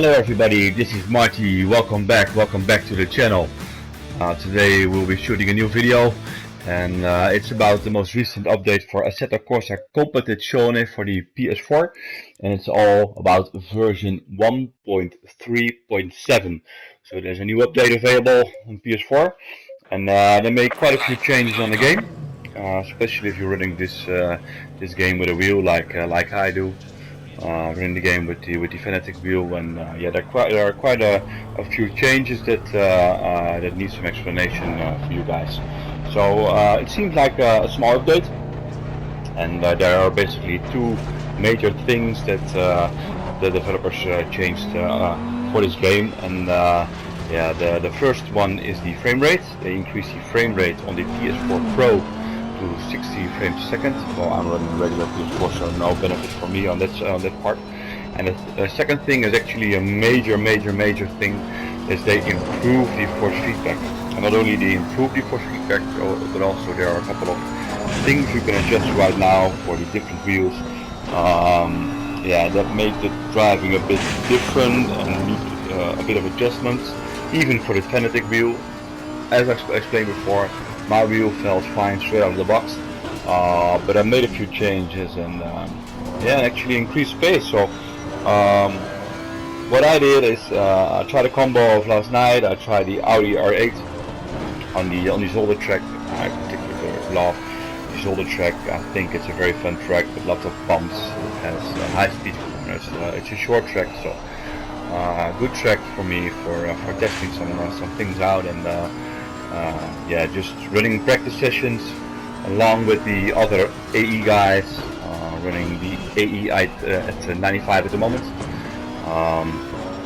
Hello everybody, this is Marty. Welcome back to the channel. Today we'll be shooting a new video, and it's about the most recent update for Assetto Corsa Competizione for the PS4, and it's all about version 1.3.7. So there's a new update available on PS4, and they made quite a few changes on the game, especially if you're running this game with a wheel like I do. Running the game with the Fanatic wheel, and yeah, there are quite a few changes that need some explanation for you guys. So it seems like a small update, and there are basically two major things that the developers changed for this game, and yeah, the first one is the frame rate. They increased the frame rate on the PS4 Pro to 60 frames per second. Well, I'm running regular PS4, so no benefit for me on that part. And the second thing is actually a major thing, is they improve the force feedback. And not only they improve the force feedback, but also there are a couple of things you can adjust right now for the different wheels. Yeah, that make the driving a bit different and need a bit of adjustments, even for the Fanatic wheel. As I explained before, my wheel felt fine straight out of the box, but I made a few changes, and yeah, actually increased space. So what I did is I tried a combo of last night. I tried the Audi R8 on the shoulder track. I particularly love the shoulder track. I think it's a very fun track with lots of bumps. It has high speed corners. It's a short track, so good track for me for testing some things out, and yeah, just running practice sessions along with the other AE guys, running the AE at 95 at the moment.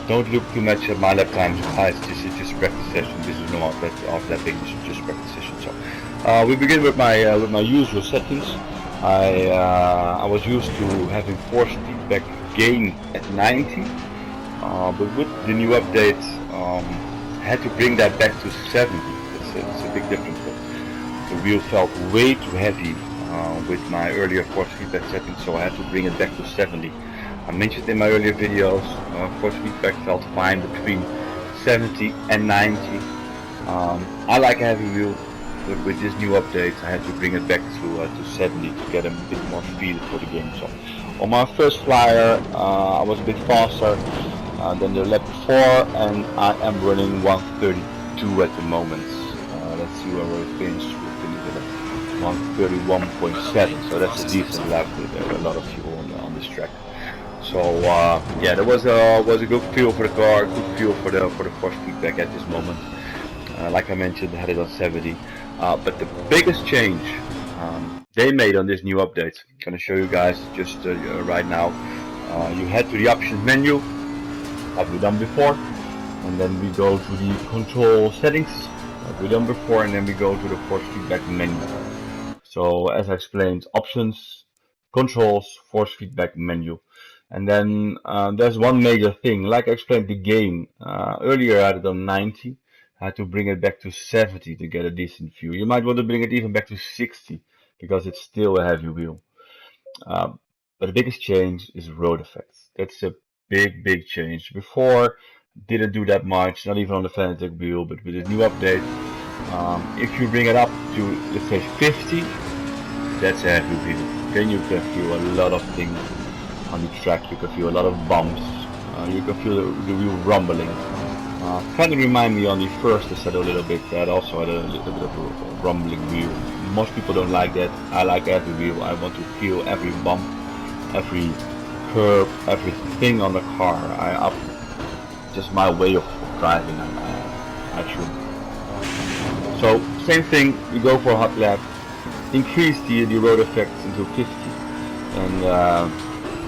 Don't look too much at my lap times, guys. This is just practice session. This is not that big. This is just practice session. So we begin with my usual settings. I was used to having force feedback gain at 90, but with the new update, I had to bring that back to 70. It's a big difference. The wheel felt way too heavy with my earlier force feedback settings, so I had to bring it back to 70. I mentioned in my earlier videos, force feedback felt fine between 70 and 90. I like a heavy wheel, but with this new update I had to bring it back to 70 to get a bit more feel for the game. So on my first flyer I was a bit faster than the lap before, and I am running 132 at the moment. Let's see where we finished. We finished at 131.7, so that's a decent lap with a lot of fuel on this track. So yeah, there was a good feel for the car, good feel for the force feedback at this moment. Like I mentioned, I had it on 70. But the biggest change they made on this new update, I'm gonna show you guys just right now. You head to the options menu, like we've done before, and then we go to the control settings, like we've done before, and then we go to the force feedback menu. So as I explained, options, controls, force feedback menu. And then there's one major thing, like I explained the game. Earlier I had it on 90, I had to bring it back to 70 to get a decent view. You might want to bring it even back to 60, because it's still a heavy wheel. But the biggest change is road effects. That's a big change. Before, didn't do that much, not even on the Fanatic wheel, but with the new update, if you bring it up to, let's say, 50, that's a heavy wheel. Then you can feel a lot of things on the track. You can feel a lot of bumps. You can feel the wheel rumbling. Kind of remind me on the first Assetto a little bit. That also had a little bit of a rumbling wheel. Most people don't like that. I like every wheel. I want to feel every bump, every curve, everything on the car. Just my way of driving, I should. So same thing, we go for a hot lap, increase the road effects into 50, and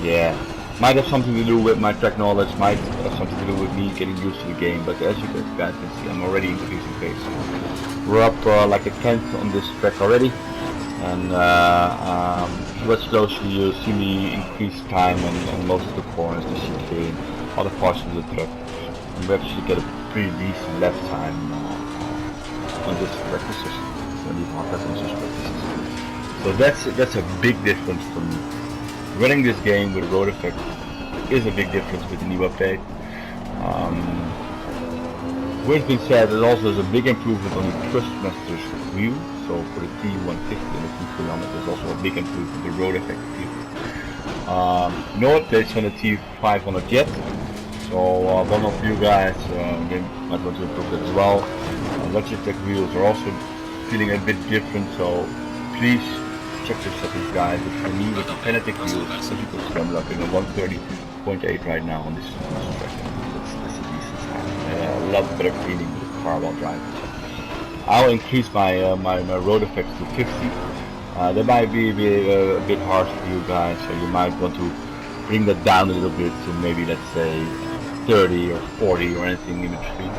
yeah, might have something to do with my track knowledge, might have something to do with me getting used to the game, but as you guys can see, I'm already increasing pace. We're up like a 10th on this track already, and if you watch closely, you'll see me increase time on most of the corners, the chicane, other parts of the truck. And we actually get a pretty decent lap time on this practice session. So that's a big difference for me. Running this game with road effects is a big difference with the new update. With being said, it also is a big improvement on the Trustmaster's wheel. So for the T150 and the T300, there's also a big improvement in the road effect wheel. No updates on the T500 yet. So one of you guys might want to improve that as well. Logitech wheels are also feeling a bit different, so please check your settings, guys. But for me, with the Fanatic wheels, as you can see, I'm looking at 130.8 right now on this track. That's a decent time. A lot better feeling with the car while driving. I'll increase my my road effects to 50. That might be a bit harsh for you guys, so you might want to bring that down a little bit to maybe, let's say, 30 or 40 or anything in between.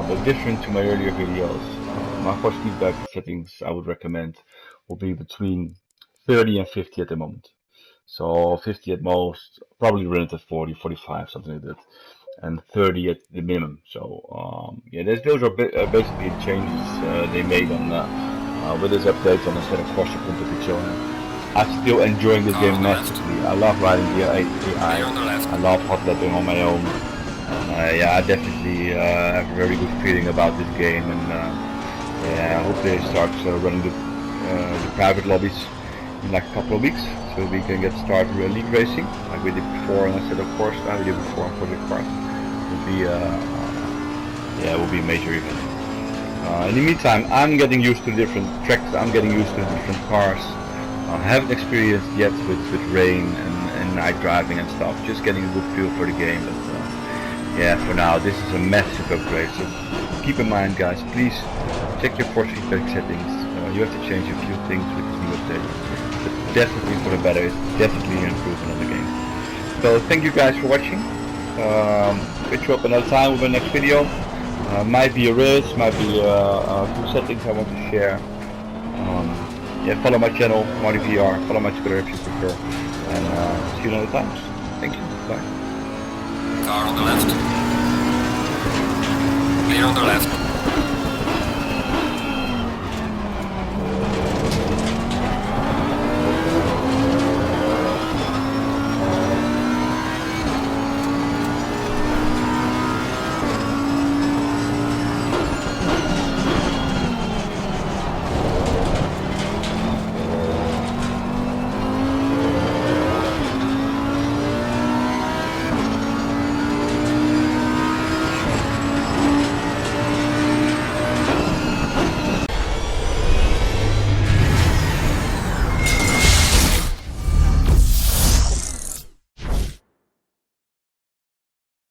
But different to my earlier videos, my force feedback settings I would recommend will be between 30 and 50 at the moment. So 50 at most, probably run it at 40, 45, something like that, and 30 at the minimum. So yeah, those are basically changes they made on with this update on the set of Corsa competition. I'm still enjoying this game massively. I love riding the AI. I love hot lapping on my own. Yeah, I definitely have a very good feeling about this game, and yeah, I hope they start running the private lobbies in like a couple of weeks, so we can get started with league racing like we did before. And I said, of course, we did before on Project Cars. Would be yeah, it will be a major event. In the meantime, I'm getting used to the different tracks. I'm getting used to the different cars. I haven't experienced yet with rain and night driving and stuff. Just getting a good feel for the game. But yeah, for now, this is a massive upgrade. So keep in mind, guys, please check your force feedback settings. You have to change a few things with this new update. But definitely for the better. It's definitely an improvement on the game. So thank you guys for watching. Catch you up another time with the next video. Might be a race, might be a few settings I want to share. Yeah, follow my channel, Marty-VR, follow my Twitter if you prefer, and see you another time. Thank you, bye. Car on the left. Clear on the left.